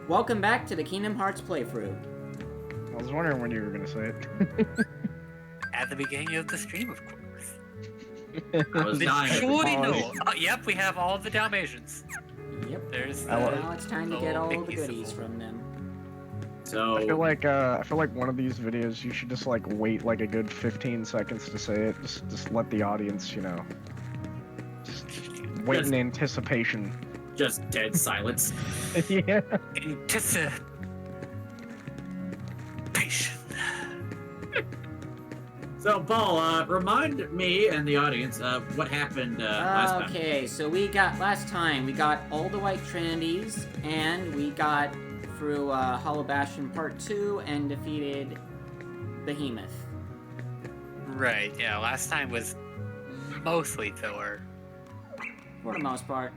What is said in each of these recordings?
Welcome back to the Kingdom Hearts playthrough. I was wondering when you were gonna say it. At the beginning of the stream, of course. I was dying. Surely no. Yep, we have all the Dalmatians. Yep. There's Now it's time to get all the Mickey goodies symbol. from them. So I feel like one of these videos you should just like wait like a good 15 seconds to say it. Just let the audience, you know, just wait in anticipation. just dead silence. Yeah. Anticipation. So, Paul, remind me and the audience of what happened last time. Okay, so last time we got all the White Trinities, and we got through Hollow Bastion Part 2 and defeated Behemoth. Right, yeah, last time was mostly filler. For the most part.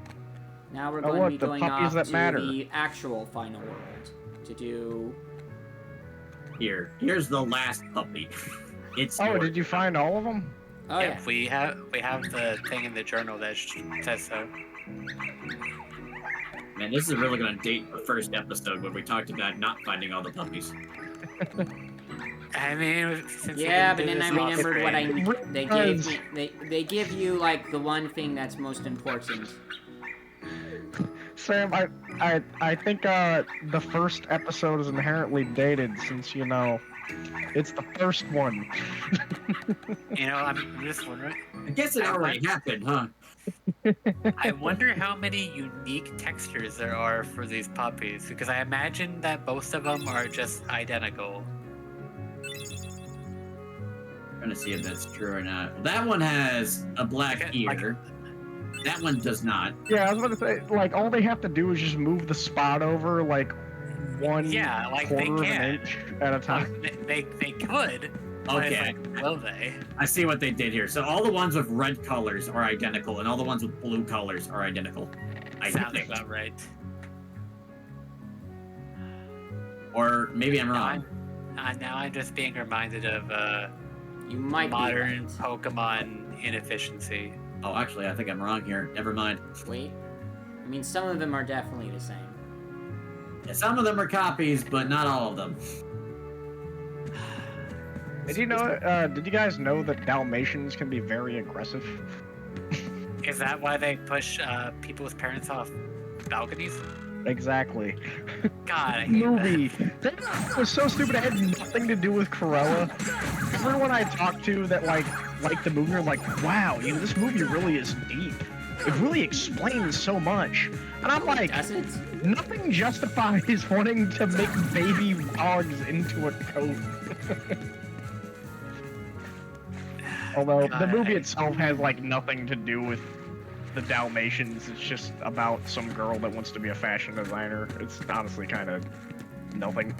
Now we're Oh, going look, to be the going puppies off that to matter. the actual final world to do... Here's the last puppy. It's Oh, yours. did you find all of them? Oh yeah. We have the thing in the journal that says so. Man, this is really going to date the first episode when we talked about not finding all the puppies. I mean, since we Yeah, but didn't do then I this off remembered what screen. they gave me. They give you like the one thing that's most important. Sam, I think the first episode is inherently dated since, you know, it's the first one. You know, I'm just wondering. I guess it already happened, huh? I wonder how many unique textures there are for these puppies, because I imagine that most of them are just identical. I'm trying to see if that's true or not. That one has a black Okay, ear. That one does not. Yeah, I was about to say, like, all they have to do is just move the spot over, like, one Yeah, like, they quarter of can. an inch at a time. They could. But it's Okay, like, will they? I see what they did here. So all the ones with red colors are identical, and all the ones with blue colors are identical. I Sounds think. about right. Or maybe I'm Now wrong. now I'm just being reminded of You might modern be right. Pokemon inefficiency. Oh, actually, I think I'm wrong here. Never mind. Wait. I mean, some of them are definitely the same. Yeah, some of them are copies, but not all of them. Did you know? Did you guys know that Dalmatians can be very aggressive? Is that why they push people's parents off balconies? Exactly. God, I hate Movie. That was so stupid. It had nothing to do with Cruella. Everyone I talked to that liked the movie are like, "Wow, you know, this movie really is deep. It really explains so much." And I'm like, Doesn't? nothing justifies wanting to make baby dogs into a coat. Although the movie itself has like nothing to do with the Dalmatians, it's just about some girl that wants to be a fashion designer. It's honestly kind of nothing.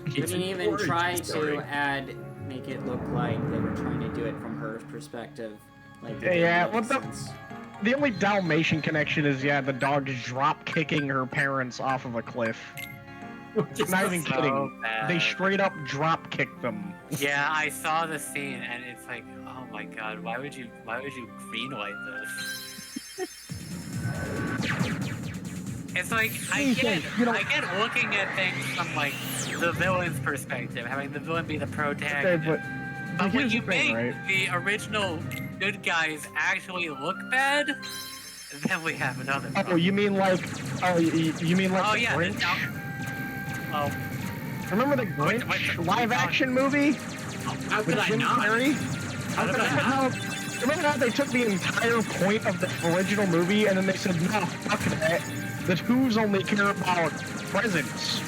They It's didn't an even origin try story. to make it look like they were trying to do it from her perspective. Like, they Yeah, didn't what make the- sense. The only Dalmatian connection is, yeah, the dog is drop kicking her parents off of a cliff. Just Not even So kidding. bad. They straight up drop kicked them. Yeah, I saw the scene and it's like, oh my god, why would you greenlight this? It's like I get looking at things from like the villain's perspective, having the villain be the Okay, protagonist. but But when here's you the thing, make right? the original good guys actually look bad, then we have another Oh, problem. you mean like? Oh, you mean like Oh, the yeah, the Grinch? Oh, Remember the Grinch wait, live-action movie How could with I Jim not? Carrey? How could I not? Remember how they took the entire point of the original movie and then they said, no, fuck that. The Who's only care about presents.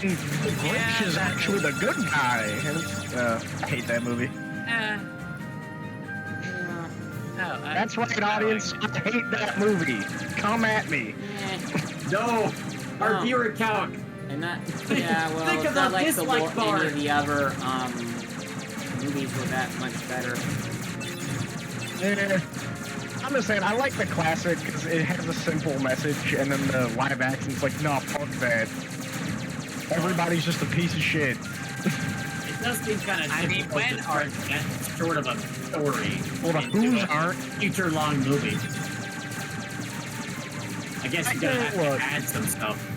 And the Grinch Yeah, is that actually the good guy. And it's, I hate that movie. eh. No, That's right, audience. I hate that movie. Come at me. Eh, No! Our Oh. viewer count! and that, yeah, well, Think it's of not the like dislike bar. any of the other movies were that much better. Eh, I'm just saying, I like the classic because it has a simple message, and then the live action's like, no, fuck that. Everybody's just a piece of shit. It does seem kind of I mean, difficult when to are- turn that sort of a story Well, the into Who's a aren't. future-long movie. I guess you gotta have Look. to add some stuff.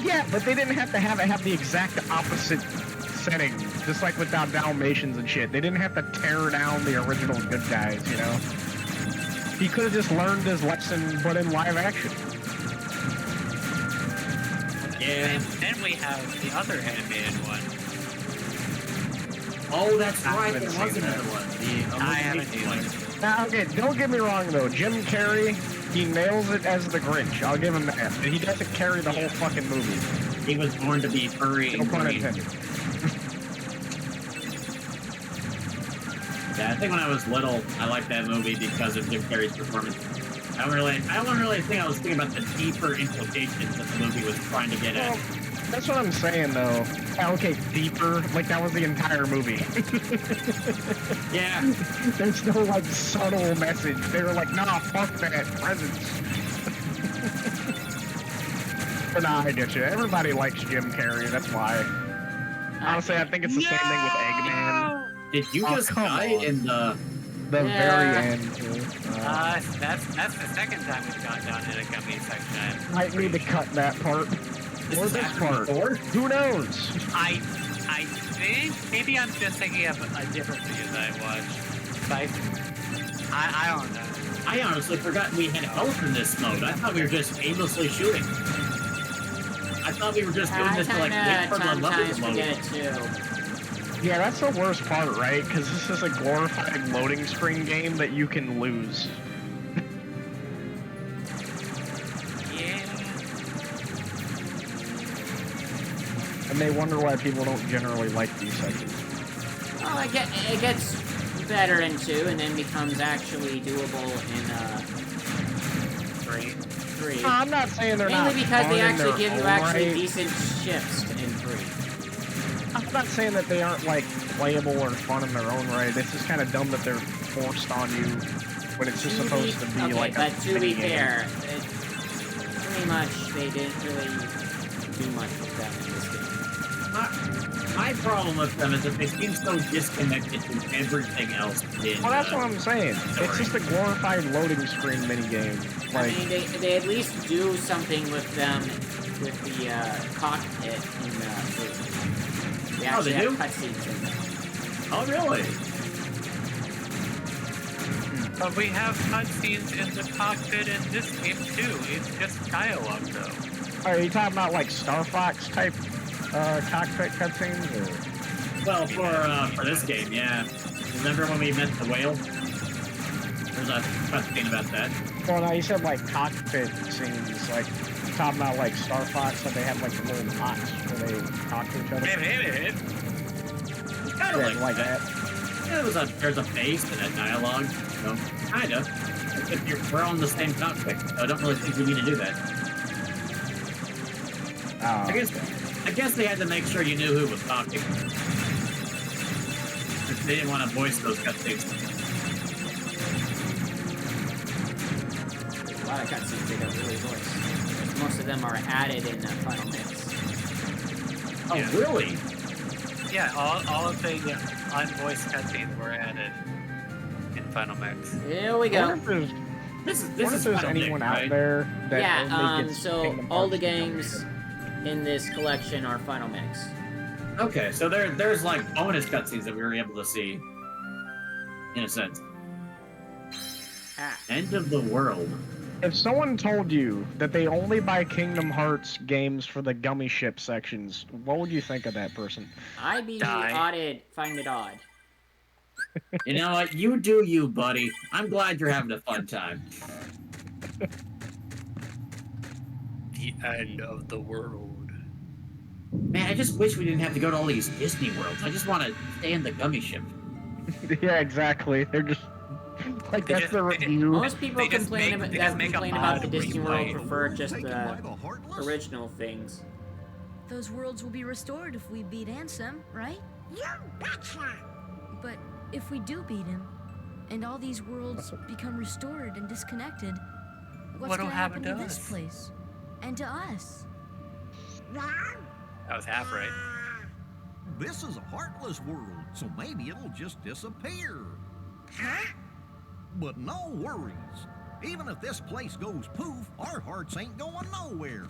Yeah, but they didn't have to have the exact opposite setting, just like with Dalmatians and shit. They didn't have to tear down the original good guys, you know? He could have just learned his lesson, but in live action. Yeah. And then we have the other animated one. Oh, that's I right. haven't There was seen another that. one. The I haven't Illumination one. either. Now, okay, don't get me wrong though. Jim Carrey, he nails it as the Grinch. I'll give him that. But he doesn't carry the whole fucking movie. He was born to be furry No and pun green. intended. Yeah, I think when I was little, I liked that movie because of Jim Carrey's performance. I don't really think I was thinking about the deeper implications that the movie was trying to get Well, at. that's what I'm saying though. Okay, deeper. Like that was the entire movie. Yeah. There's no like subtle message. They were like, nah, fuck that presence. But nah, I get you. Everybody likes Jim Carrey. That's why. Honestly, I think it's the same thing with Eggman. Did you Oh, just come die on. in the... The Yeah. very end. That's the second time we've gone down in a gummy section. Might need to cut that part. This Or is this after part. before? Who knows? I think maybe I'm just thinking of a different video that I watched. But I don't know. I honestly forgot we had health in this mode. I thought we were just aimlessly shooting. I thought we were just doing I this to like wait for the level sometimes to load. forget it too. Yeah, that's the worst part, right? Because this is a glorified loading screen game that you can lose. Yeah. And they wonder why people don't generally like these sections. Well, it gets better in 2 and then becomes actually doable in 3. I'm not saying they're not Mainly because fun they in actually their give you own actually right. decent shifts in 3. I'm not saying that they aren't like playable or fun in their own right. It's just kind of dumb that they're forced on you when it's just supposed to be Okay, like but a to be mini game. fair, pretty much they didn't really do much with them in this game. My problem with them is that they seem so disconnected from everything else in Well, that's what I'm saying. It's story. just a glorified loading screen minigame. I Like, mean, they at least do something with them with the cockpit in 3. They Oh, they actually do? have cutscenes in there. Oh, really? But we have cutscenes in the cockpit in this game too. It's just dialogue though. are you talking about like Star Fox type cockpit cutscenes? Or? Well, for this game, yeah. Remember when we met the whale? There's a cutscene about that. Well, no, you said like cockpit scenes, like you're talking about like Star Fox, and they have like the little box where they talk to each other. Kind of Yeah, like that. Yeah, there's a base and a dialogue. So, kind of. We're on the same cockpit, so I don't really think we need to do that. I guess they had to make sure you knew who was talking. They didn't want to voice those cutscenes. A lot of cutscenes they don't really voice. Most of them are added in Final Mix. Oh, Yeah. really? Yeah, all of the unvoiced cutscenes were added in Final Mix. Here we I wonder go. if there's, This I wonder is if there's Final Mix, anyone right? out there that Yeah, only gets so Kingdom all the Hearts games in this collection are Final Mix. Okay, so there's like bonus cutscenes that we were able to see, in a sense. Ah. End of the world. If someone told you that they only buy Kingdom Hearts games for the gummy ship sections, what would you think of that person? I'd be find it odd. You know what? You do you, buddy. I'm glad you're having a fun time. The end of the world. Man, I just wish we didn't have to go to all these Disney worlds. I just want to stay in the gummy ship. Yeah, exactly. They're just like They that's just- the they just- review. Most people They just complain make- about they just make a complain about the mod Disney World, replay. prefer just Taken the by the heartless? original things. Those worlds will be restored if we beat Ansem, right? You betcha! But if we do beat him, and all these worlds become restored and disconnected, what's What'll gonna happen happen to to this us? place? And to us? That was half right. This is a heartless world, so maybe it'll just disappear. Huh? But no worries. Even if this place goes poof, our hearts ain't going nowhere.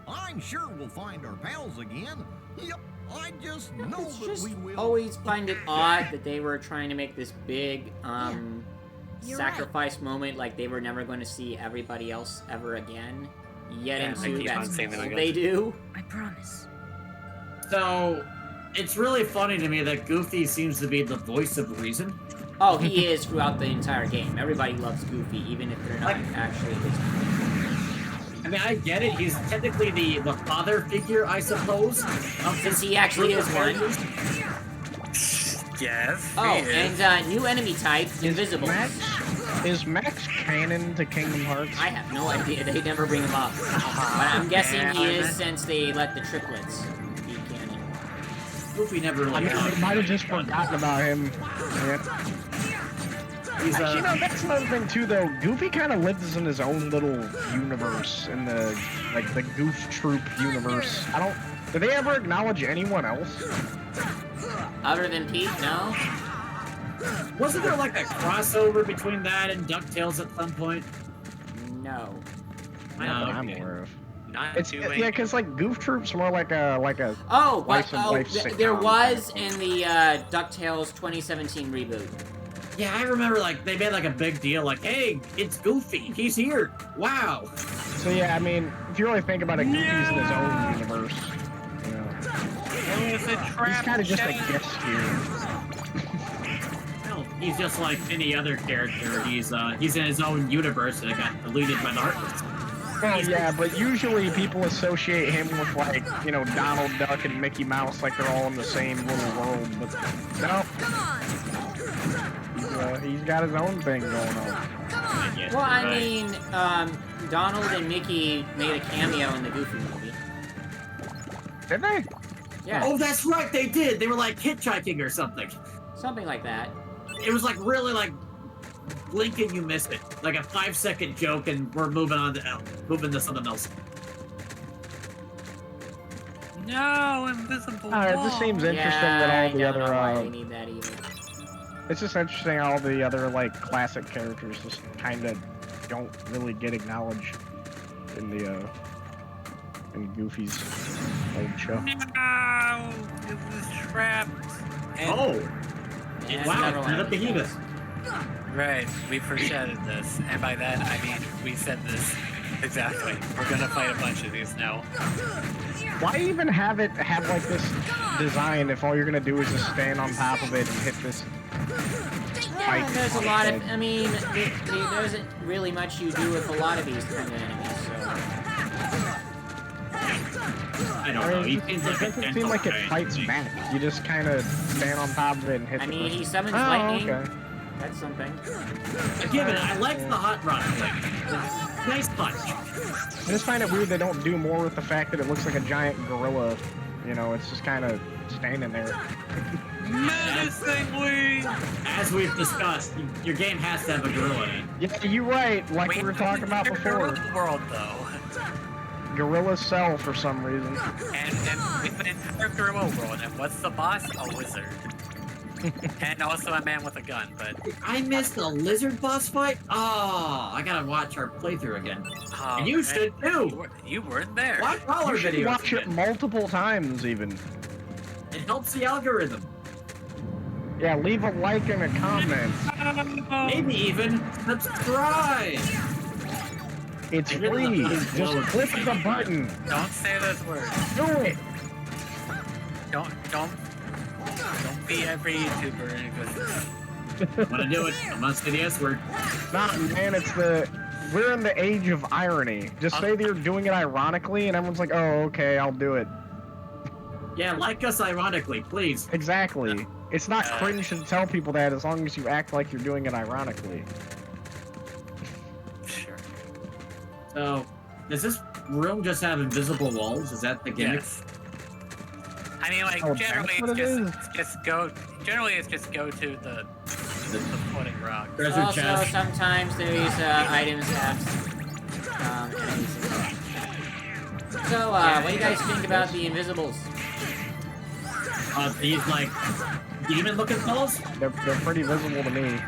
I'm sure we'll find our pals again. Yep, I just know It's that just we will. always find it odd that they were trying to make this big You're sacrifice moment, like they were never going to see everybody else ever again. Yet Yeah, into they keep on that's saying all that they again. do. I promise. So, it's really funny to me that Goofy seems to be the voice of reason. Oh, he is throughout the entire game. Everybody loves Goofy, even if they're not Like- actually his. I mean, I get it. He's technically the father figure, I suppose. Since he actually is one. Yes. Oh, he is. and new enemy type, Invisible. Is Max canon to Kingdom Hearts? I have no idea. They never bring him up. But I'm guessing he man. is since they let the triplets be canon. Goofy never really. I mean, I might have just forgotten about him. Yeah. He's Actually, no, that's another thing too, though. Goofy kind of lives in his own little universe in the the Goof Troop universe. Do they ever acknowledge anyone else? Other than Pete, no? Wasn't there like a crossover between that and DuckTales at some point? No. Not No, that I'm okay. aware of. Not It's doing. yeah, because like Goof Troop's more like a Oh, but Life and Life there sitcom was kind of in the DuckTales 2017 reboot. Yeah, I remember like they made like a big deal, like, "Hey, it's Goofy. He's here. Wow." So yeah, I mean, if you really think about it, Goofy's in his own universe. You know. It was a trap. He's kind of just a Shane. guest here. No, he's just like any other character. He's in his own universe and it got deleted by the Heartless. Well, yeah, but usually people associate him with like, Donald Duck and Mickey Mouse, like they're all in the same little world. But no, he's got his own thing going on. I guess Well, you're I right. mean, Donald and Mickey made a cameo in the Goofy movie. Did they? Yeah, Oh, that's right, they did. They were like hitchhiking or something. something like that. It was like really like blink and you miss it, like a 5-second joke, and we're moving on to something else. No, invisible. It wall. just seems interesting Yeah, that I all the don't know why other. they need that either. It's just interesting all the other like classic characters just kind of don't really get acknowledged in the in Goofy's old show. No, it was trapped. And, Oh, Yeah, wow, never another mind. behemoth. Right, we foreshadowed this, and by that I mean we said this exactly. We're gonna fight a bunch of these now. Why even have like this design if all you're gonna do is just stand on top of it and hit this? Yeah, there's a lot of. I mean, there isn't really much you do with a lot of these kind of enemies. So I don't I know. mean, He it seems like a doesn't seem gentle like it giant fights energy. back. You just kind of stand on top of it and hit I the mean, person. he summons Oh, lightning. okay. That's something. I give it. I like the hot rod thing. Nice punch. I just find it weird they don't do more with the fact that it looks like a giant gorilla. It's just kind of standing there. Menacingly! As we've discussed, your game has to have a gorilla in it. Yeah, you're right. Like we were talking about before. World though, Gorillas sell for some reason. and with an entire gorilla world, and what's the boss? A wizard, and also a man with a gun. But I missed the lizard boss fight. Oh, I gotta watch our playthrough again. And you man, should too. You weren't there. Watch all our You should videos. watch it again. multiple times even. It helps the algorithm. Yeah, leave a like and a comment. Maybe even subscribe. It's I really free. love how Just slow click it's the button. Don't say those words. Do it. Don't be every YouTuber in existence. Wanna do it? I'm gonna say the S word. Nah, man, we're in the age of irony. Just say that you're doing it ironically, and everyone's like, "Oh, okay, I'll do it." Yeah, like us ironically, please. Exactly. It's not cringe to tell people that as long as you act like you're doing it ironically. Sure. So, does this room just have invisible walls? Is that the gimmick? Yes. I mean, like Oh, generally that's what it's just go. Generally, it's just go to the floating rock. Treasure Also, chest. sometimes these items have enemies in them. So, what do you guys think about the Invisibles? These like demon-looking fellows. They're pretty visible to me. Yeah,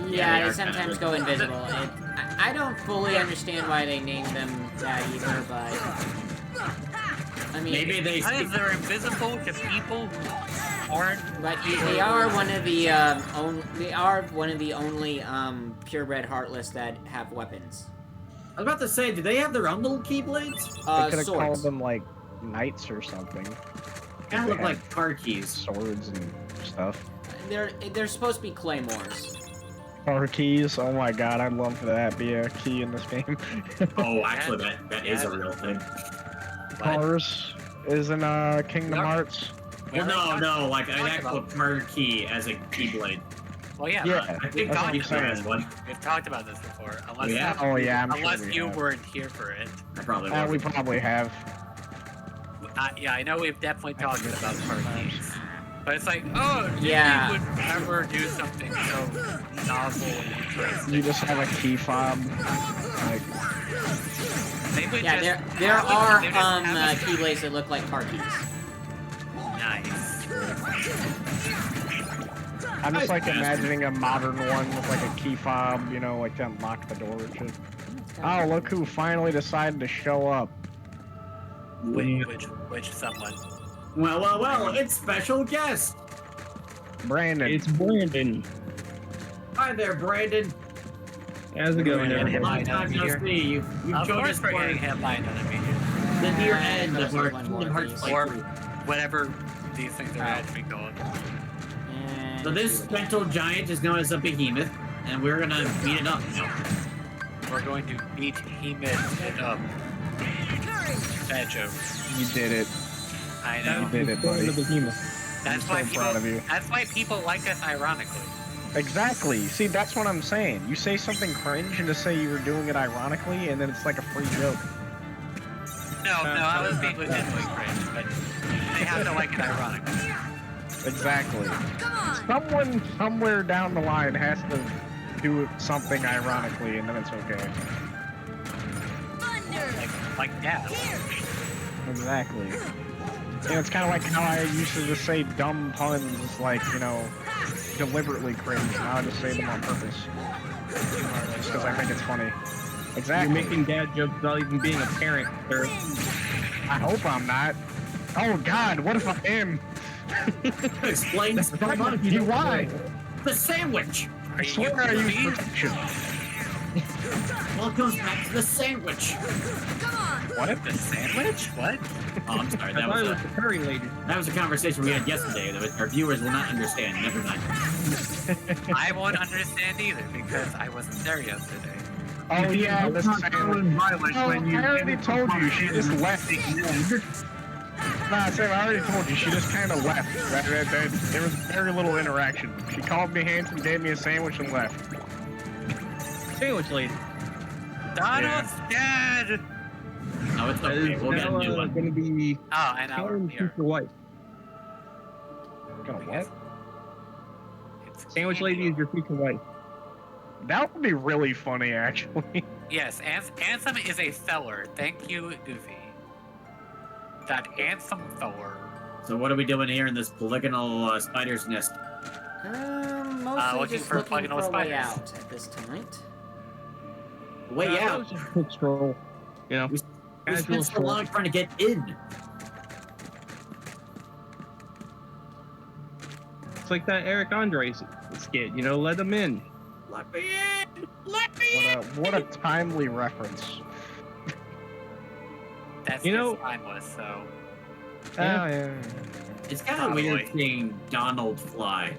Yeah, they they are sometimes kinda- go invisible. I don't fully understand why they named them that either, but I mean, Maybe they Because speak. they're invisible to people who aren't. but they are one of the only purebred heartless that have weapons. I was about to say, do they have their own little keyblades? They could have called Swords. them like knights or something. Kind of They look had like car keys. swords and stuff. They're supposed to be claymores. Car keys. Oh my god, I'd love for that be a key in this game. Oh, actually, that is a real thing. Cars is in Kingdom Yep. Hearts. Well, no, like an Talked actual about- car key as a keyblade. Well, yeah, Yeah, but I think that's what I'm Donkey Kong has saying. one. we've talked about this before. Unless, Yeah. Oh yeah, I'm unless sure we you have. weren't here for it. I probably We will. probably have. Yeah, I know we've definitely talked about car keys. But it's like, oh, Disney Yeah. would never do something so novel and interesting. You just have a key fob. Like, They would Yeah, just there have a- are they would just have a- keyblades that look like car keys. Nice. I'm just like Nice. imagining a modern one with like a key fob, you know, like to unlock the door and shit. Oh, look who finally decided to show up. Which someone? Well, it's special guest. Brandon. It's Brandon. Hi there, Brandon. How's it going, Brandon. everybody? Long time no here. see. You've Of joined course us we're for getting hit by another meteor. the near Yeah, end there's of our one more Kingdom Hearts of these. Or playthrough. whatever these things are actually called. And So this gentle giant is known as a behemoth, and we're gonna beat it up now. We're going to beat Hemet up. Bad joke. You did it. I You know. did it, buddy. That's I'm why so people. proud of you. That's why people like us, ironically. Exactly. See, that's what I'm saying. You say something cringe and to say you were doing it ironically, and then it's like a free joke. No, I was being legitimately cringe, but they have to like it ironically. Exactly. Come on! Someone somewhere down the line has to do something ironically, and then it's okay. Thunder! Like gas. Exactly. Yeah, it's kind of like how I used to just say dumb puns, like, you know, deliberately cringe. Now I just say them on purpose. Just because I think it's funny. You're Exactly. making dad jokes without even being a parent, sir. I hope I'm not. Oh god, what if I am? Explain this. Come on, you why? The sandwich. I swear I use protection. Well, it goes back to the sandwich. Come on! What? The sandwich? What? Oh, I'm sorry. I thought it was That the curry lady. was a conversation we had yesterday that our viewers will not understand. Never mind. I won't understand either because I wasn't there yesterday. Oh yeah, the sandwich. No, I already told you, she just left. Nah, Sam, I already told you, she just kind of left. There was very little interaction. She called me handsome, gave me a sandwich, and left. Sandwich lady. Donald's dead! No, it's That okay. is We'll get a new now one. going to be Oh, and now we're Karen's here. future wife. Gonna what? It's Sandwich lady is your future wife. That would be really funny, actually. Yes, Ansem is a feller. Thank you, Goofy. That Ansem feller. So what are we doing here in this polygonal spider's nest? Mostly looking just for looking for a way spiders. out at this point. Way That out. was just a quick stroll. You know, We casual spent so stroll. long trying to get in. It's like that Eric Andre skit, you know, let them in. Let me in. Let me in. What a timely reference. That's You know- his timeless, so. Yeah. Yeah. It's kind of Probably. weird seeing Donald fly.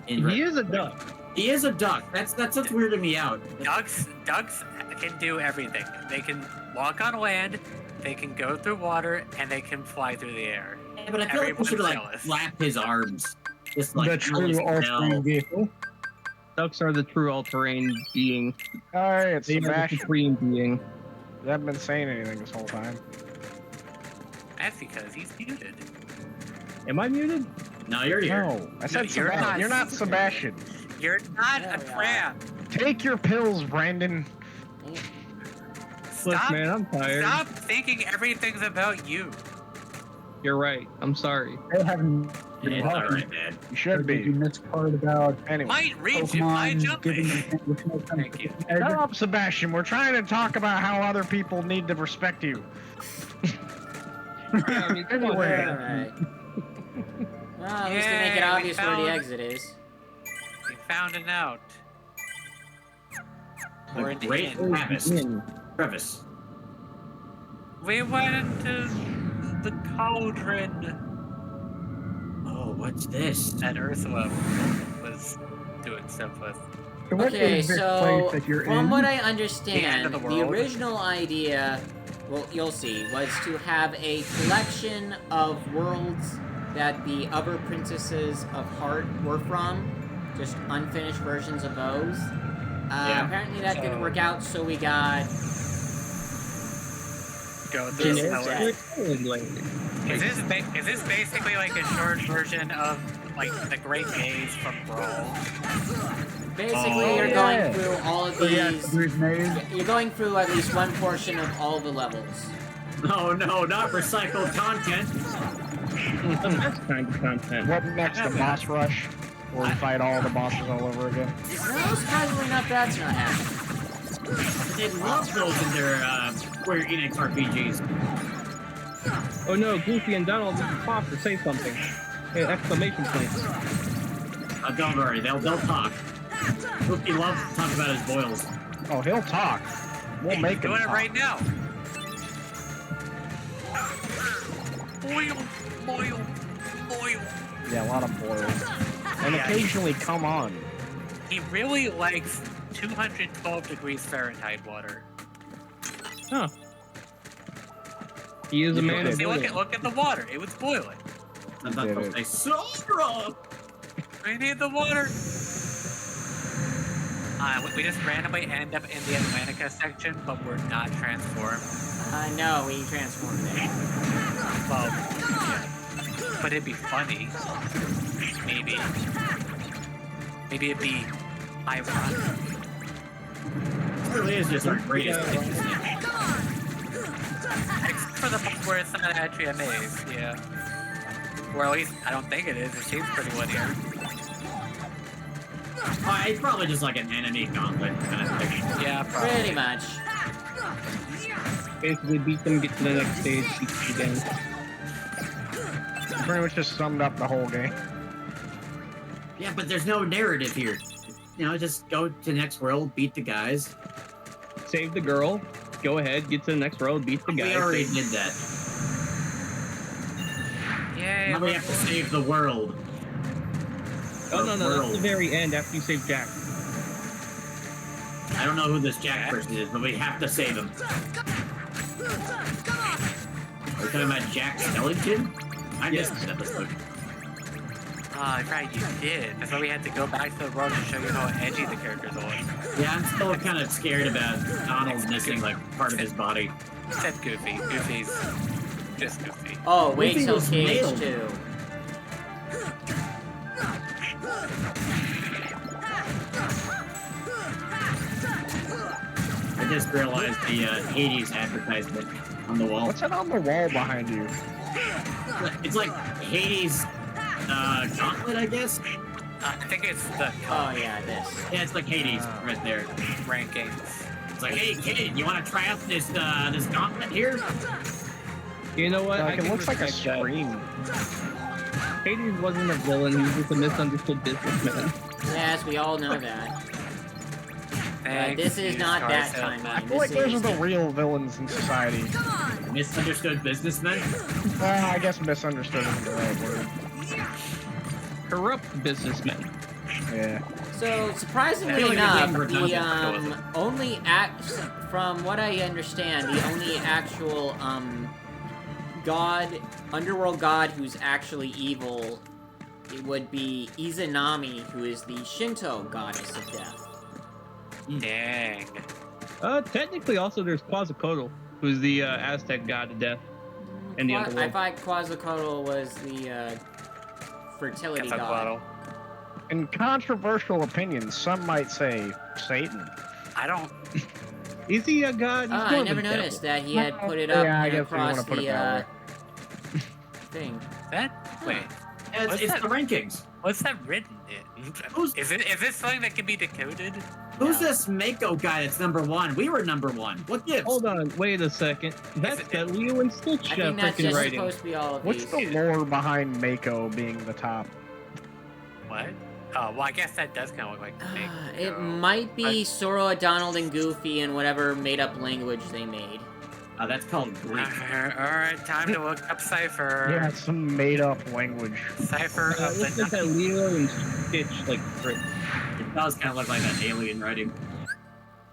He is a duck. He is a duck. That's what's weirding me out. Ducks can do everything. They can walk on land, they can go through water, and they can fly through the air. Yeah, but I feel like we Everyone's should like jealous. flap his arms. Just like The true Alice all-terrain Bell. vehicle. Ducks are the true all-terrain being. Alright, it's They are the Sebastian. supreme being. You haven't been saying anything this whole time. That's because he's muted. Am I muted? No, you're here. No, I said you're Sebastian. not. You're not Sebastian. You're not Yeah, a we are. crab. Take your pills, Brandon. Look, Stop, man, I'm tired. stop thinking everything's about you. You're right. I'm sorry. I haven't It's all right, man. You should you be. missed part about Anyway. Might reach him by Pokemon giving jumping. them Thank you. Shut up, Sebastian. We're trying to talk about how other people need to respect you. Yeah, I mean, come on, Anyway. man. Alright. Well, at least they make Yay, it we obvious where the found- exit is. We found an out. We're in The the great inn. Crevice. We went into the cauldron Oh, what's this? that Ursula was doing stuff with. So what Okay, is this so place that you're from in? what I The understand, end of the the world. original idea, well, you'll see, was to have a collection of worlds that the other princesses of Heart were from, just unfinished versions of those. Yeah. Apparently that didn't work out, so we got Go This through is color. it. Is this basically like a short version of like the Great Maze from Brawl? basically Oh, you're yeah. going through all of So yeah, these. Great Maze. You're going through at least one portion of all the levels. Oh no, not recycled content. The best kind of content. What next? The boss rush? Where we fight all the bosses all over again? No, surprisingly enough, that's not happening. They love those in their Square Enix RPGs. Oh no, Goofy and Donald need to pop or say something. Hey, exclamation points. Don't worry, they'll talk. Goofy loves to talk about his boils. Oh, he'll talk. We'll make him Doing it talk. right now. Boil, boil, boil. Yeah, a lot of boils. And Yeah, occasionally come on. He really likes 212 degrees Fahrenheit water. Huh. He is a man of See, look boiling. at the water. It was boiling. I thought did they'll it. say, Sora! We need the water. We just randomly end up in the Atlantica section, but we're not transformed. No, we transformed it. Well, yeah. But it'd be funny. Maybe. Maybe it'd be ironic. It really is just our greatest hit, isn't it? Except for the part where it's not actually a maze, yeah. Or at least, I don't think it is. It seems pretty linear. It's probably just like an enemy gauntlet kind of thing. Yeah, probably. Pretty much. Basically beat them, get to the next stage, beat them again. Pretty much just summed up the whole game. Yeah, but there's no narrative here. You know, just go to the next world, beat the guys. Save the girl, go ahead, get to the next road, beat the guy. We already did that. Yay, Now we have to save the world. Oh no, that's World. the very end after you save Jack. I don't know who this Jack person is, but we have to save him. Are we talking about Jack Skellington? I missed this episode. Oh, right, you did. That's why we had to go back to the road to show you how edgy the characters are. Yeah, I'm still kind of scared about Donald missing like part of his body. Except Goofy. Goofy's just Goofy. Oh, wait Goofy till was Cage nailed. 2. I just realized the Hades advertisement on the wall. What's that on the wall behind you? It's like Hades gauntlet, I guess. I think it's the Oh, yeah, this. Yeah, it's like Hades right there. rankings. It's like, hey kid, you want to try out this this gauntlet here? You know what? Like, I it can looks like a respect that. screen. Hades wasn't a villain, he was just a misunderstood businessman. Yes, we all know that. Thanks, This is used not car that salesman. timeline. I feel like This those are is the real villains in society. Misunderstood businessmen. I guess misunderstood isn't the right word. Corrupt businessmen. Yeah. So, I surprisingly feel like enough, I'm being the redundant. only from what I understand, the only actual god, underworld god who's actually evil, it would be Izanami, who is the Shinto goddess of death. Dang. Technically also there's Quetzalcoatl, who's the Aztec god of death. And the I underworld. thought Quetzalcoatl was the fertility god. Quetzalcoatl. In controversial opinions, some might say Satan. I don't. Is he a god? He's more I of a never devil. noticed that he had put it up Yeah, I guess we across wanna put it the that thing. That. Wait. Yeah, What's it's that? the rankings. What's that written in? Who's- Is this something that can be decoded? Who's No. this Mako guy that's #1? We were #1. What gives? Hold on, wait a second. That's that Leo and Stitch I think that's freaking just writing. supposed to be all of What's these. the lore behind Mako being the top? What? Oh, well, I guess that does kind of look like Mako. It might be Sora, Donald, and Goofy in whatever made-up language they made. That's called Greek. Alright, time to look up Cypher. Yeah, some made-up language. Cypher It of looks like the that Leo and Stitch like frick. It does kind of look like that alien writing.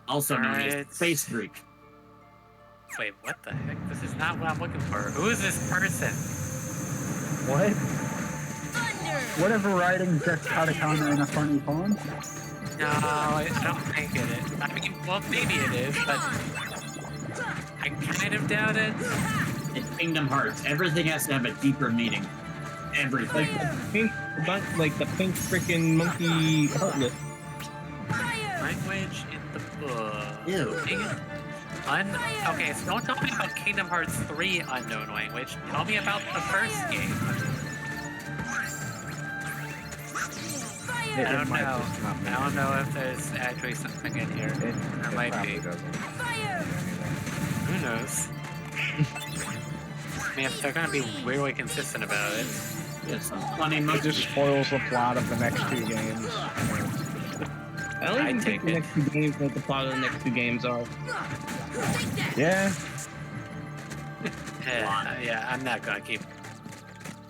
Also known as Alright. Space Greek. Wait, what the heck? This is not what I'm looking for. Who is this person? What? Thunder! Whatever writing just Katakana in a funny font? No, I don't think it is. I mean, well, maybe it is, but I kind of doubt it. It's Kingdom Hearts. Everything has to have a deeper meaning. Everything. Pink, like the pink freaking monkey heartless. Fire! Language in the book. Ew. Dang it. Okay, so don't tell me about Kingdom Hearts 3 unknown language. Tell me about the first game. Fire! I don't might know. just not I don't know if there's actually something in here. There might probably be. doesn't. Fire! Who knows? I mean, if they're gonna be weirdly consistent about it. Yeah, some funny It movies. just spoils the plot of the next two games. I don't even I'd think take the it. next two games what the plot of the next two games are. Take that! Yeah, Yeah, I'm not gonna keep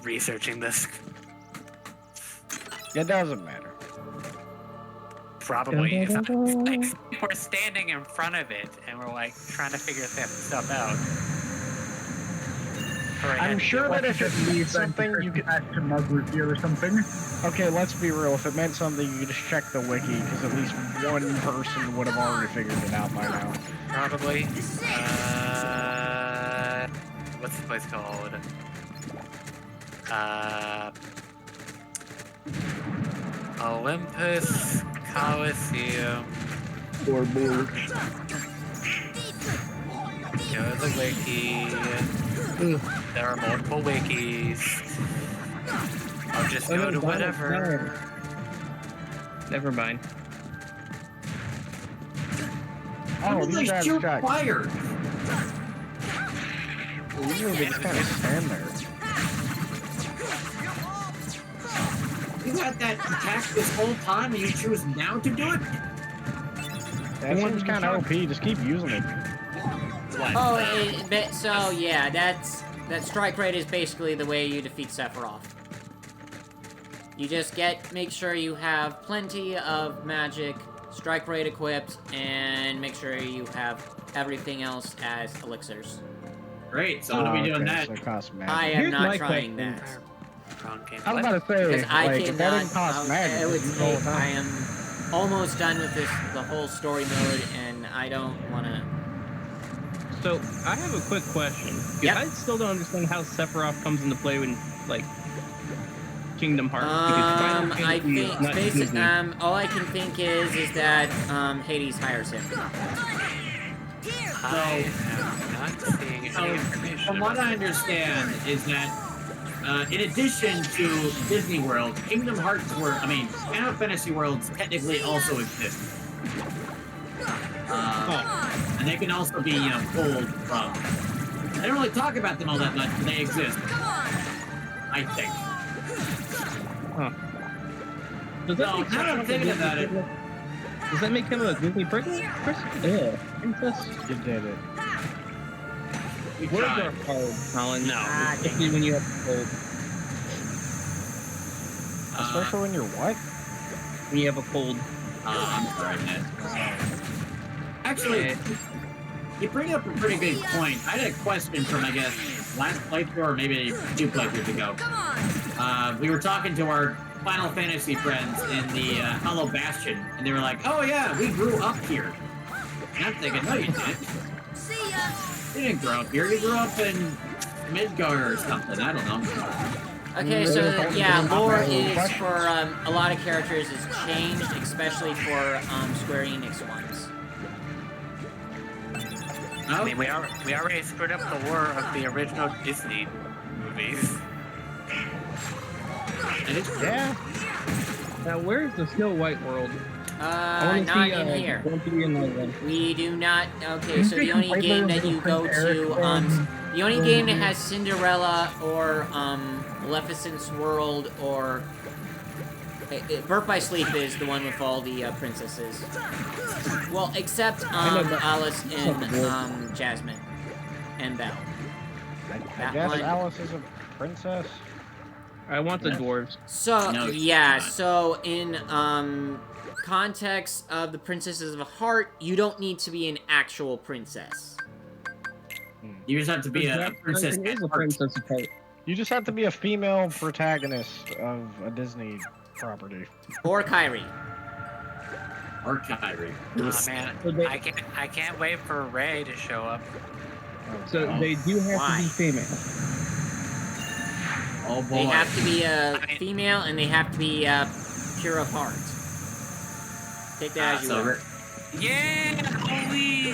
researching this. it doesn't matter. Probably. It's not, like, we're standing in front of it and we're like trying to figure stuff out. Alright, I'm sure that if it means something, you could. Back to Mugwort or something. Okay, let's be real. If it meant something, you could just check the wiki, because at least one person would have already figured it out by now. Probably. What's the place called? Olympus Coliseum. Or board. Go to the wiki. There are multiple wikis. I'll just go to whatever. Never mind. Oh, They these guys shoot got. fire. Usually they just kind of stand there. You had that attack this whole time and you choose now to do it? That seems kind of OP. Just keep using it. What? Oh, so yeah, that strike rate is basically the way you defeat Sephiroth. You just make sure you have plenty of magic, strike rate equipped, and make sure you have everything else as elixirs. Great, so I'm gonna be doing okay, that. So it costs magic. I am Here's not my trying question. that. Wrong game. I was What? about to say, Because I like, if that cannot. didn't cost magic, I would it'd use all the say I time. am almost done with the whole story mode, and I don't want to. So I have a quick question. 'Cause Yep. I still don't understand how Sephiroth comes into play when like Kingdom Hearts. because Final I Fantasy is think not basic. Disney. All I can think is that Hades hires him. I am not seeing any So, information. from what about I it. understand is that in addition to Disney World, Kingdom Hearts Final Fantasy worlds technically also exist. And they can also be, pulled from. They don't really talk about them all that much, but they exist. I think. Does No, make now that I'm Sephiroth a thinking Disney about it. princess? Does that make him a Disney princess? Yeah, princess. You did it. We Words tried. are hard, Colin. No. Especially when you have a cold. Especially when you're what? When you have a cold. I'm sorry, Ned. Actually, you bring up a pretty good point. I had a question from, I guess, last playthrough or maybe 2 playthroughs ago. Come on! We were talking to our Final Fantasy friends in the Hollow Bastion, and they were like, "Oh yeah, we grew up here." And I'm thinking, no, you didn't. See ya! You didn't grow up here. You grew up in Midgar or something. I don't know. Okay, so yeah, lore is for a lot of characters is changed, especially for Square Enix ones. I mean, we already screwed up the lore of the original Disney movies. And it's Yeah. Now, where's the Snow White world? I want to not see in here. Grumpy and Logan. We do not. Okay, Didn't so they the only complain game there that you with go Eric to, and- the only game that has Cinderella or Maleficent's World or Birth by Sleep is the one with all the princesses. Well, except know, but- Alice and Jasmine and Belle. I That guess one- Alice is a princess. I want the dwarves. So No, it's yeah, not. so in context of the Princesses of Heart, you don't need to be an actual princess. You just have to be a That princess person at is a heart. princess of heart. You just have to be a female protagonist of a Disney property. Or Kyrie. Or Kyrie. Oh man, So they- I can't wait for Ray to show up. So they do have Why? to be female. Oh boy. They have to be a female and they have to be pure of heart. Take that as you so will. Yeah, holy!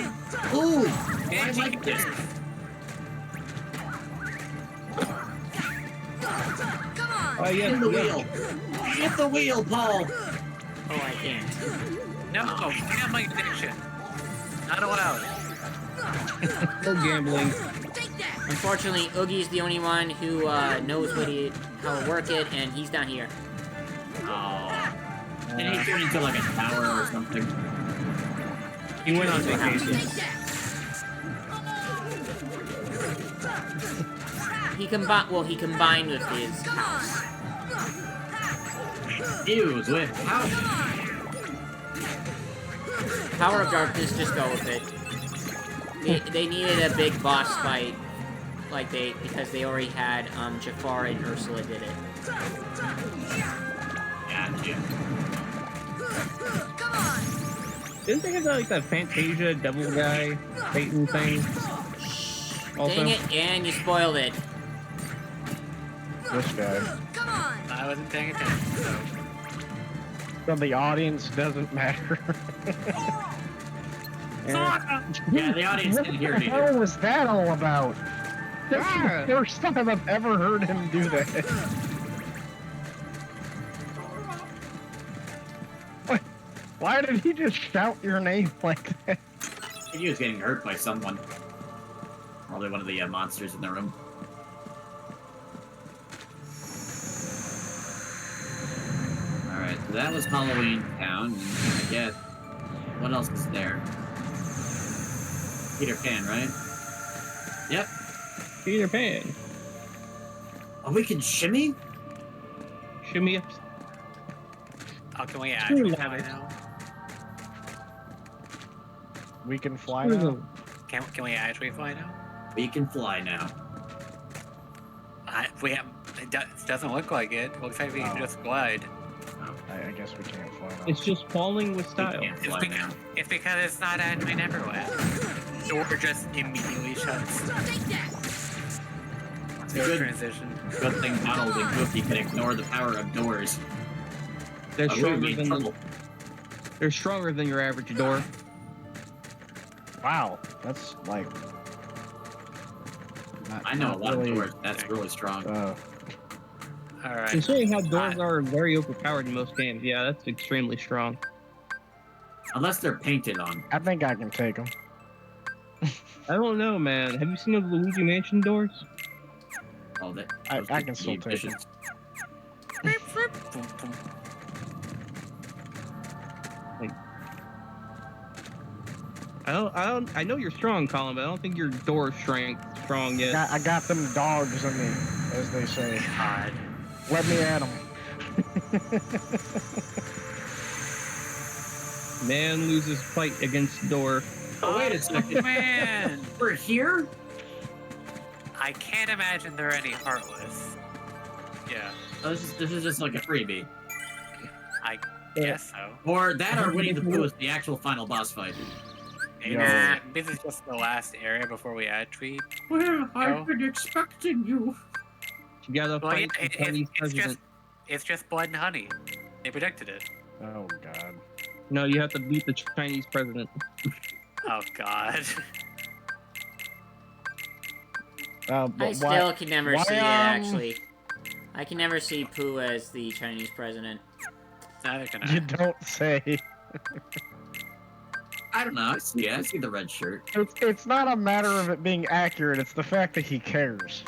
Ooh, I like this. Come on! Oh yes, Spin the yes. wheel. Hit the wheel, Paul. Oh, I can't. No, gambling addiction. Not allowed. No gambling. Take that! Unfortunately, Oogie's the only one who knows how to work it, and he's not here. Oh. And he turned into like a tower or something. He went on vacation. Take that! He combined with his Come house. on! Fuse with power. Power of Darkness, just go with it. They needed a big boss fight, because they already had Jafar and Ursula did it. Gotcha. Come on! Didn't they have that Fantasia devil guy Satan thing? Also, Dang it, and you spoiled it. This guy. Come on! I wasn't paying attention, so. So the audience doesn't matter. Yeah, the audience What didn't hear the it either. hell was that all about? That's Ah. the first time I've ever heard him do that. What? Why did he just shout your name like that? I think he was getting hurt by someone. Probably one of the monsters in the room. Alright, so that was Halloween Town. And I guess. What else is there? Peter Pan, right? Yep. Peter Pan. Oh, we can shimmy? Shimmy up. Oh, can we Screw actually that. fly now? We can fly now. Can we actually fly now? We can fly now. We have. It doesn't look like it. It looks like we can Oh. just glide. I guess we can't fly now. It's just falling with We style. can't It's fly because, now. it's because it's not actually Neverland. Door just immediately shuts. Take that! It's a No good, transition. good thing Donald and Goofy can ignore the power of doors. They're Oh, we'd stronger be in than trouble. they're stronger than your average door. Wow, that's like. Not, I know a not lot really, of doors. That's really strong. Alright. Considering how doors are very overpowered in most games, yeah, that's extremely strong. Unless they're painted on. I think I can take him. I don't know, man. Have you seen those Luigi Mansion doors? Oh, that. I those can could still be take him. vicious. I know you're strong, Colin, but I don't think your door strength strong yet. I got them dogs in me, as they say. God. Let me at them. Man loses fight against door. Oh, wait a second. Man! We're here? I can't imagine they're any heartless. Yeah, Oh, this is just like a freebie. I guess so. Or that or Winnie the Pooh is the actual final boss fight. Maybe Yo. this is just the last area before we actually. Well, I've been expecting you. You gotta Well, fight yeah, the Chinese president. it's just blood and honey. They predicted it. Oh god. No, you have to beat the Chinese president. Oh God. I But still can never why, see it, um, actually. I can never see Pooh as the Chinese president. Neither can You I. don't say. I don't know. I see the red shirt. It's not a matter of it being accurate, it's the fact that he cares.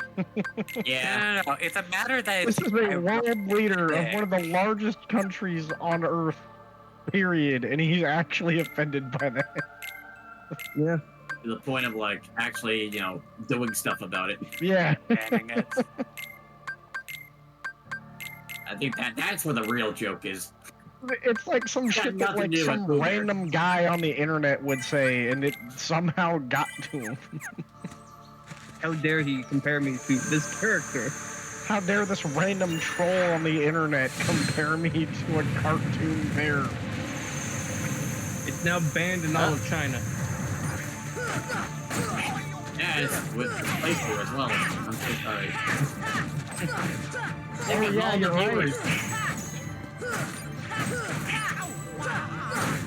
Yeah. No. It's a matter that This is a world leader of one of the largest countries on Earth, period, and he's actually offended by that. Yeah. To the point of like actually, doing stuff about it. Yeah. banning it. I think that's where the real joke is. It's like some Got shit that nothing like to do with some Boomer. random guy on the internet would say, and it somehow got to him. How dare he compare me to this character? How dare this random troll on the internet compare me to a cartoon bear? It's now banned in all of China. Yeah, it's with playthrough as well. I'm so sorry. Oh yeah, you're right.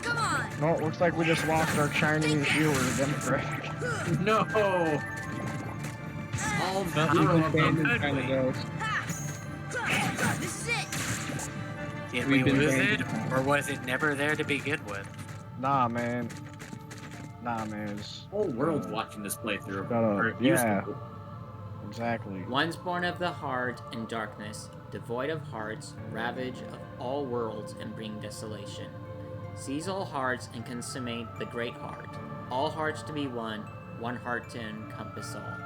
Come on! No, it looks like we just lost our Chinese viewer demographic. No. All Well, power even of banned in the China goes. This is it! Did We've we been lose banned. it, or was it never there to begin with? Nah, man. It's whole world's watching this playthrough. Shut up. Or it used to Yeah. be. exactly. One's born of the heart and darkness, devoid of hearts, ravage of all worlds and bring desolation. Seize all hearts and consummate the great heart. All hearts to be one heart to encompass all.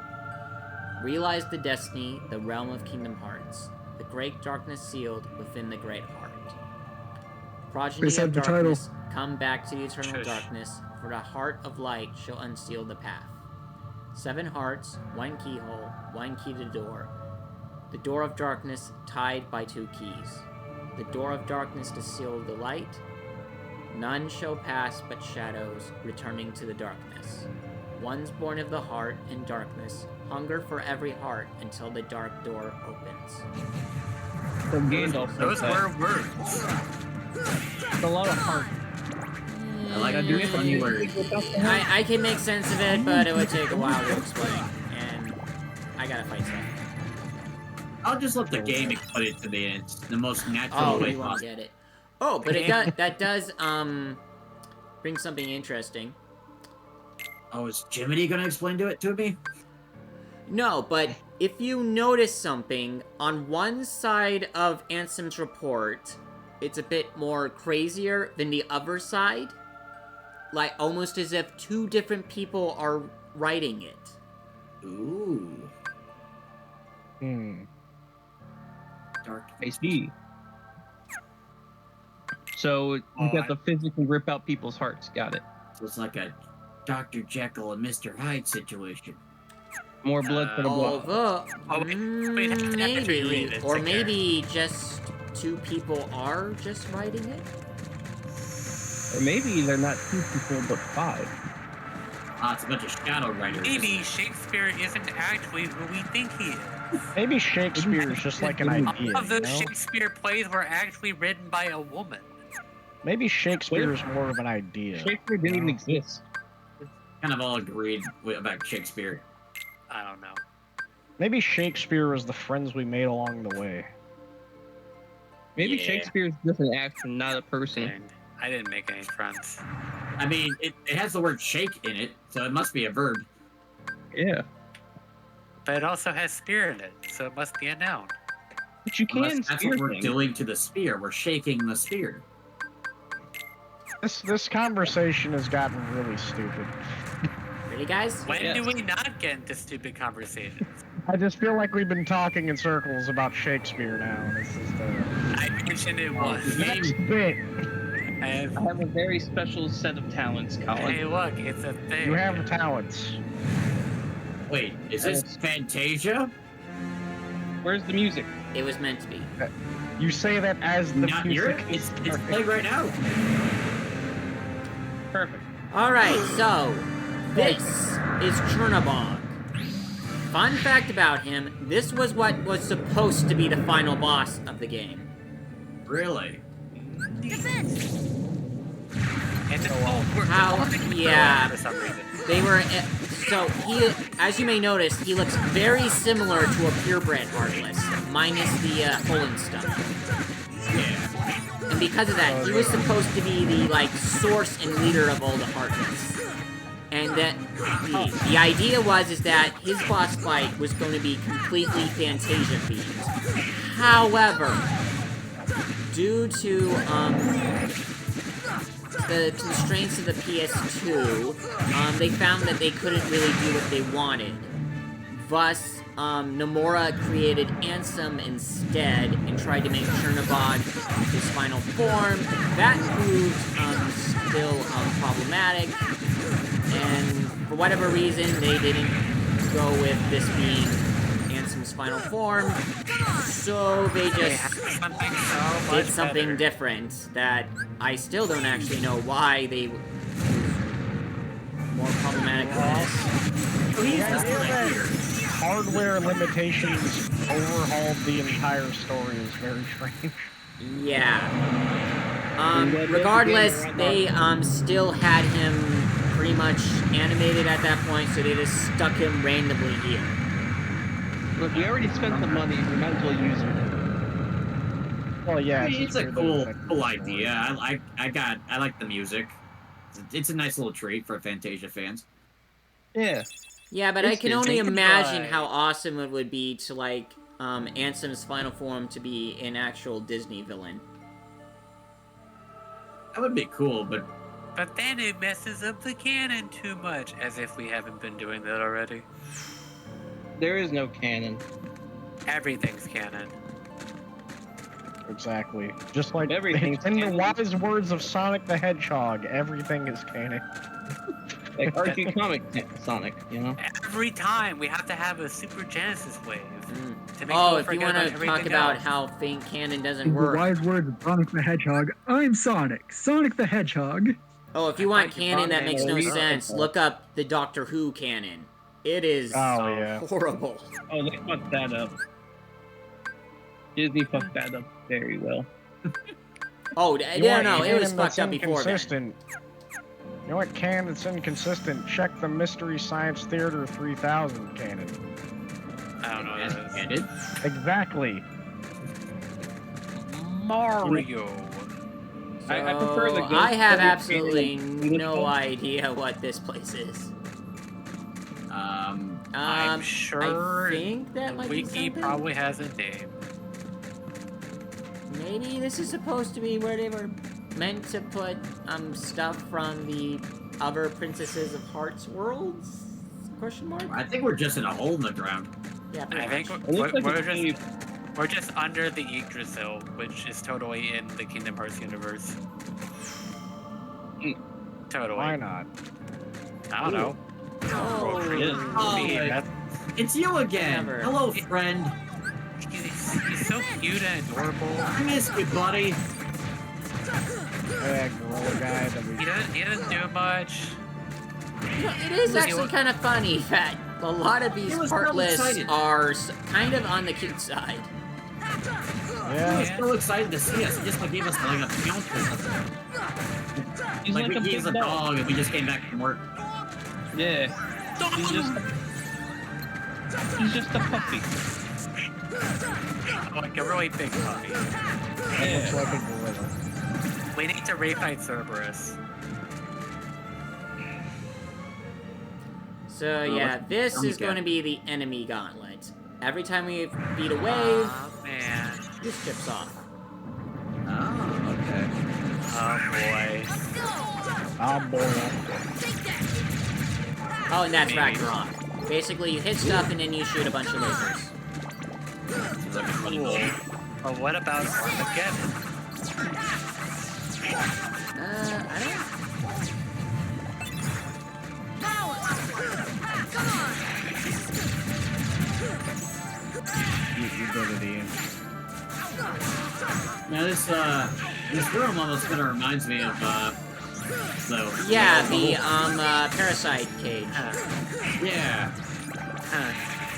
Realize the destiny, the realm of Kingdom Hearts, the great darkness sealed within the great heart. Progeny said of the title. darkness, come back to the eternal Shush. darkness, for the heart of light shall unseal the path. 7 hearts, 1 keyhole, 1 key to door. The door of darkness tied by 2 keys. The door of darkness to seal the light. None shall pass but shadows, returning to the darkness. One's born of the heart and darkness, hunger for every heart until the dark door opens. From Gandalf. Those said were that. words. It's a lot of heart. I like Do we have funny any words. without the heart? I can make sense of it, but it would take a while to explain, and I gotta fight stuff. I'll just let the game put it to the most natural Oh, way you want to possible. get it? Oh, but that does bring something interesting. Oh, is Jiminy gonna explain it to me? No, but if you notice something on one side of Ansem's report, it's a bit more crazier than the other side. Like, almost as if 2 different people are writing it. Ooh, dark. I see. So you got the physically rip out people's hearts. Got it. So it's like a Dr. Jekyll and Mr. Hyde situation. More blood for the blood. Although, Oh, wait, have to maybe, reread it or again. maybe just 2 people are just writing it? Or maybe they're not 2 people, but 5. Ah, it's a bunch of shadow writers. Maybe Shakespeare isn't actually who we think he is. Maybe Shakespeare is just like an idea, All of you those know? Shakespeare plays were actually written by a woman. Maybe Shakespeare is more of an idea. Shakespeare didn't even No. exist. Kind of all agreed about Shakespeare. I don't know. Maybe Shakespeare was the friends we made along the way. Maybe Yeah. Shakespeare's just an actor, not a person. And I didn't make any friends. I mean, it has the word shake in it, so it must be a verb. Yeah. But it also has spear in it, so it must be a noun. But you can Unless that's spear what we're things. doing to the spear. We're shaking the spear. This conversation has gotten really stupid. Really, guys? When Yes. do we not get into stupid conversations? I just feel like we've been talking in circles about Shakespeare now. This is the I mentioned it once. next bit. And, I have a very special set of talents, Colin. hey, look, it's a thing. You have talents. Wait, is this Fantasia? Where's the music? It was meant to be. You say that as the Not here. music. It's playing right now. Perfect. Alright, so, this is Chernobog. Fun fact about him, this was what was supposed to be the final boss of the game. Really? Defense! And we're How- calling it yeah. for some reason. They were, so he, as you may notice, he looks very similar to a purebred Heartless, minus the hole and stuff. Yeah. And because of that, he was supposed to be the, like, source and leader of all the Heartless. And that the idea is that his boss fight was going to be completely Fantasia themed. However, due to the constraints of the PS2, they found that they couldn't really do what they wanted. Thus, Nomura created Ansem instead and tried to make Chernobog his final form. That proved still problematic, and for whatever reason, they didn't go with this being Ansem's final form, so they just did something different that I still don't actually know why they was more problematic than this. Hardware limitations overhauled the entire story is very strange. Yeah. Regardless, they still had him pretty much animated at that point, so they just stuck him randomly here. Look, we already spent the money, we might as well use it. Well, yeah, I mean, it's a just cool idea. I like the music. It's a nice little treat for Fantasia fans. Yeah. Yeah, but I can only Take a imagine try. how awesome it would be to, like, Ansem's final form to be an actual Disney villain. That would be cool, but But then it messes up the canon too much, as if we haven't been doing that already. There is no canon. Everything's canon. Exactly. Just like Everything's in the canon. wise words of Sonic the Hedgehog, everything is canon. Like Archie Comic Sonic, you know? Every time we have to have a Super Genesis wave to make Oh, people if you forget want about to talk everything about else. how fake canon doesn't In the work. wise words of Sonic the Hedgehog, I'm Sonic. Sonic the Hedgehog. Oh, if you want Thank you, canon that Bob. makes no Yeah. sense, look up the Doctor Who canon. It is Oh, yeah. horrible. Oh, they fucked that up. Disney fucked that up very well. Oh, You yeah, want no, it was canon fucked that's up before then. inconsistent. You know what canon that's inconsistent? Check the Mystery Science Theater 3000 canon. I don't know what as that is. ended. Exactly. Mario. I prefer the So, I have Ghost absolutely Story no canon. idea what this place is. I'm sure I think that the might be wiki something. probably has a name. Maybe this is supposed to be where they were meant to put stuff from the other Princesses of Hearts worlds? Question mark? I think we're just in a hole in the ground. Yeah, I pretty think much. It looks like we're it's really- just under the Yggdrasil, which is totally in the Kingdom Hearts universe. Totally. Why not? I don't know. Oh, Me, Oh, that's- It's you again. Never. Hello, friend. he's so cute and adorable. I miss you, buddy. That gorilla guy that we... He doesn't do much. You know, it is actually kind of funny that a lot of these He was so Heartless excited. are kind of on the cute side. Yeah. He's so excited to see us. He just like gave us like a count or something. He's Like, like a he's a big dog and we just came back from work. Yeah. He's just a puppy. Like a really big puppy. Looks like a gorilla. We need to refight Cerberus. So yeah, this is going to be the enemy gauntlet. Every time we beat a wave, Oh man. this chips off. Oh, okay. Oh boy. Oh boy. Oh, and that's Maybe. Ragnarok. Basically, you hit stuff and then you shoot a bunch of lasers. Seems like a funny Cool. game. But what about Armageddon? I don't. You go to the end. Now this room almost kind of reminds me of Yeah, the parasite cage. Yeah.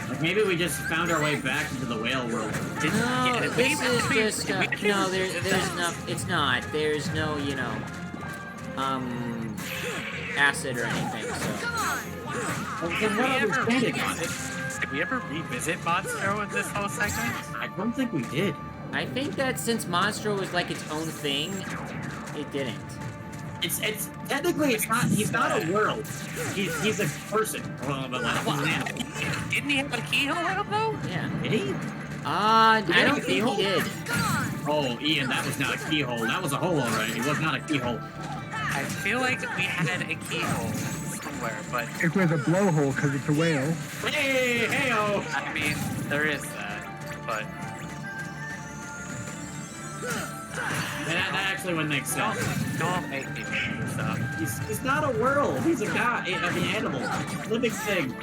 Like maybe we just found our way back into the whale world. No, did this is we- just did we- no. There's no. It's not. There's no. Acid or anything. So. Well, then what other planet on it? Did we ever revisit Monstro in this whole segment? I don't think we did. I think that since Monstro was like its own thing, it didn't. It's technically it's not. He's not a world. He's a person. Well, but like, he's an animal. Didn't he have a keyhole out though? Yeah. Did he? I don't think he did. Oh, Ian, that was not a keyhole. That was a hole, all right. It was not a keyhole. I feel like we had a keyhole somewhere, but It was a blowhole because it's a whale. Hey, hey-oh. I mean, there is that, but That actually would make sense. don't make me make this up. He's not a world. He's a guy. I mean, animal. Living thing.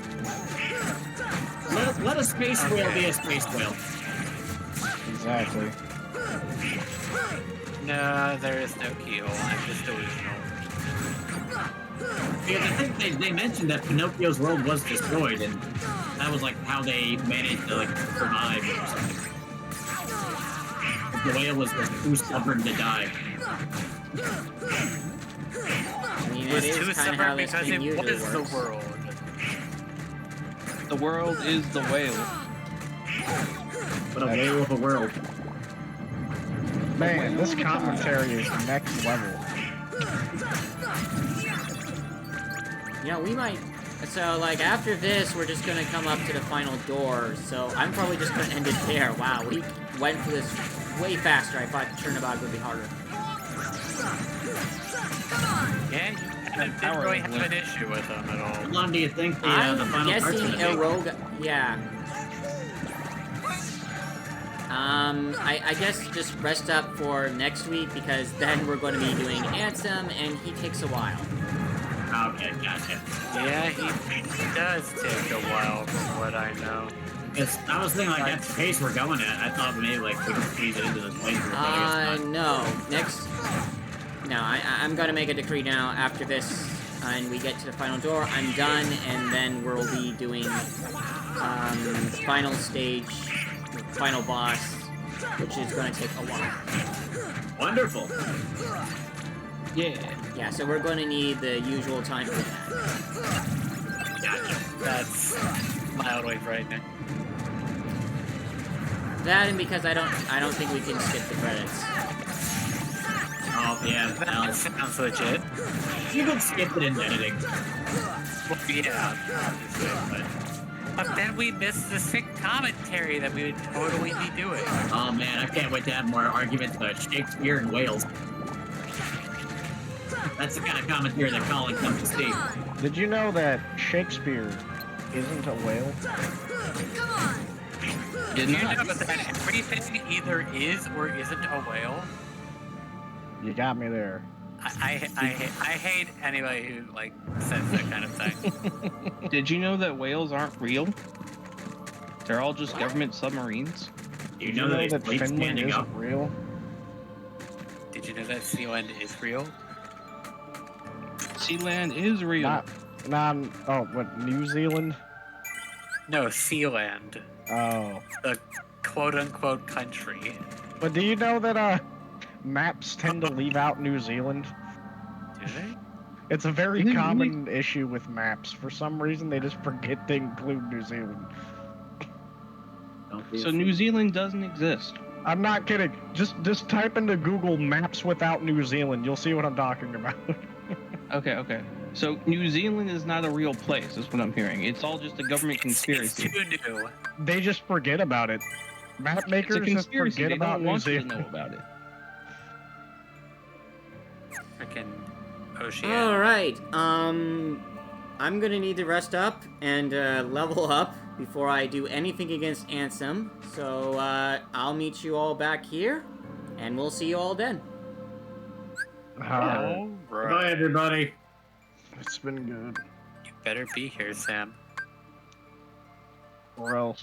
Let a space whale be a space whale. Exactly. No, there is no keyhole. I'm just delusional. Because I think they mentioned that Pinocchio's world was destroyed, and that was like how they managed to like survive or something. The whale was just too stubborn to die. I mean, It was it too is kind of how stubborn this because thing it usually was the works. world. The world is the whale. But a whale of a world. Man, this commentary is next level. You know, we might... So, like, after this, we're just gonna come up to the final door, so I'm probably just gonna end it there. Wow, we went for this way faster. I thought Chernobog would be harder. Yeah, you didn't really have an issue with them at all. How long do you think the I'm final part's guessing gonna take? Eroga... Yeah. I guess just rest up for next week, because then we're going to be doing Ansem, and he takes a while. Okay, gotcha. Yeah, he does take a while from what I know. Because I was thinking, like, at the pace we're going at, I thought maybe, like, we could squeeze it into this playthrough, but I guess not. No. Next... No, I'm gonna make a decree now. After this, and we get to the final door, I'm done, and then we'll be doing, final stage, final boss, which is gonna take a while. Wonderful. Yeah. Yeah, so we're gonna need the usual time for that. Gotcha. That's mildly frightening. That, and because I don't think we can skip the credits. Oh, yeah, That well, sounds legit. you could skip it in editing. Well, yeah, obviously, but then we missed the sick commentary that we would totally be doing. Oh, man, I can't wait to have more arguments about Shakespeare and Wales. That's the kind of commentary that Colin comes to see. Did you know that Shakespeare isn't a whale? Did you know that everything either is or isn't a whale? You got me there. I hate anybody who like says that kind of thing. Did you know that whales aren't real? They're all just government submarines. You know that they that sleep Finland standing isn't up? real? Did you know that Sealand is real? Sealand is real. What, New Zealand? No, Sealand, Oh. the quote-unquote country. But do you know that, maps tend to leave out New Zealand? Do they? It's a very Really? common issue with maps. For some reason, they just forget to include New Zealand. Don't be So a New Zealand doesn't exist. I'm not kidding. Just type into Google maps without New Zealand. You'll see what I'm talking about. Okay. So New Zealand is not a real place, is what I'm hearing. It's all just a government It's conspiracy. too new. They just forget about it. Map It's makers a just conspiracy. forget They about don't New want you to Zealand. know about it. Freaking Ocean. Alright, I'm gonna need to rest up and, level up before I do anything against Ansem. So, Oh, I'll meet you all back here, and we'll see you all then. All Bye, right. everybody. It's been good. You better be here, Sam. Or else.